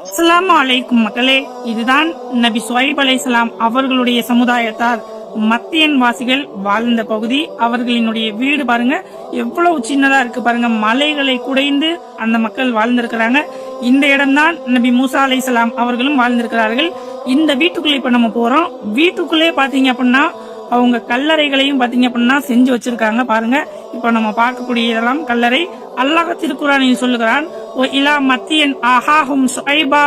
அஸ்ஸலாமு அலைக்கும் மக்களே, இதுதான் நபி ஷுஐப் அலைஹிஸ்ஸலாம் அவர்களுடைய சமுதாயத்தார் மத்தியன் வாசிகள் வாழ்ந்த பகுதி. அவர்களினுடைய வீடு பாருங்க எவ்வளவு சின்னதா இருக்கு பாருங்க. மலைகளை குடைந்து அந்த மக்கள் வாழ்ந்திருக்கிறாங்க. இந்த இடம்தான் நபி மூசா அலைஹிஸ்ஸலாம் அவர்களும் வாழ்ந்திருக்கிறார்கள். இந்த வீட்டுக்குள்ள இப்ப நம்ம போறோம். வீட்டுக்குள்ளே பாத்தீங்க அப்படின்னா அவங்க கல்லறைகளையும் பாத்தீங்க அப்படின்னா செஞ்சு வச்சிருக்காங்க பாருங்க. இப்ப நம்ம பார்க்கக்கூடிய இதெல்லாம் கல்லறை. அல்லாஹ் திருக்குர்ஆனில் சொல்லுகிறான், இலா மத்தியன் அஹாஹும் ஷுஐபா,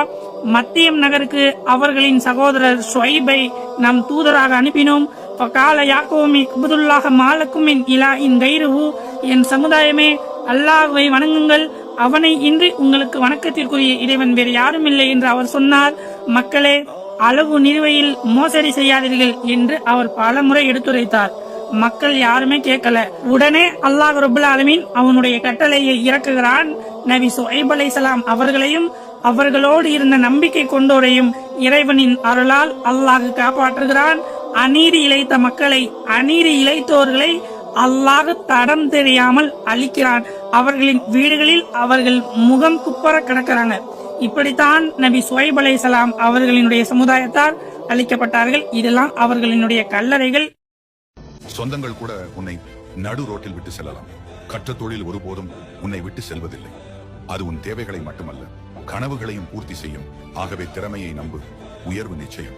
மத்தியம் நகருக்கு அவர்களின் சகோதரர் ஷுஐபை நாம் தூதராக அனுப்பினோம். ஃபகால யாக்கூமி இக்புதுல்லாஹ மாலக்கும் மின் இலாஹின் கைருஹு, என் சமுதாயமே அல்லாஹ்வை வணங்குங்கள், அவனை இன்றி உங்களுக்கு வணக்கத்திற்குரிய இறைவன் வேறு யாரும் இல்லை என்று அவர் சொன்னார். மக்களே, அளவு நிறுவையில் மோசடி செய்யாதீர்கள் என்று அவர் பலமுறை எடுத்துரைத்தார். மக்கள் யாருமே கேட்கல. உடனே அல்லாஹ் ரப்புல் ஆலமீன் அவனுடைய கட்டளையை இறக்குகிறான். நபி ஷுஐப் அலைஹிஸ்ஸலாம் அவர்களையும் அவர்களோடு இருந்த நம்பிக்கை கொண்டோரையும் இறைவனின் அருளால் அல்லாஹ் காப்பாற்றுகிறான். அநீதி இழைத்த மக்களை, அநீதி இழைத்தோர்களை அல்லாஹ் தடம் தெரியாமல் அழிக்கிறான். அவர்களின் வீடுகளில் அவர்கள் முகம் குப்பர கிடக்கிறாங்க. இப்படித்தான் நபி ஷுஐப் அலைஹிஸ்ஸலாம் அவர்களினுடைய சமுதாயத்தார் அழிக்கப்பட்டார்கள். இதெல்லாம் அவர்களினுடைய கல்லறைகள். சொந்தங்கள் கூட உன்னை நடு ரோட்டில் விட்டு செல்லலாம். கற்ற தொழில் ஒருபோதும் உன்னை விட்டு செல்வதில்லை. அது உன் தேவைகளை மட்டுமல்ல, கனவுகளையும் பூர்த்தி செய்யும். ஆகவே திறமையை நம்பு, உயர்வு நிச்சயம்.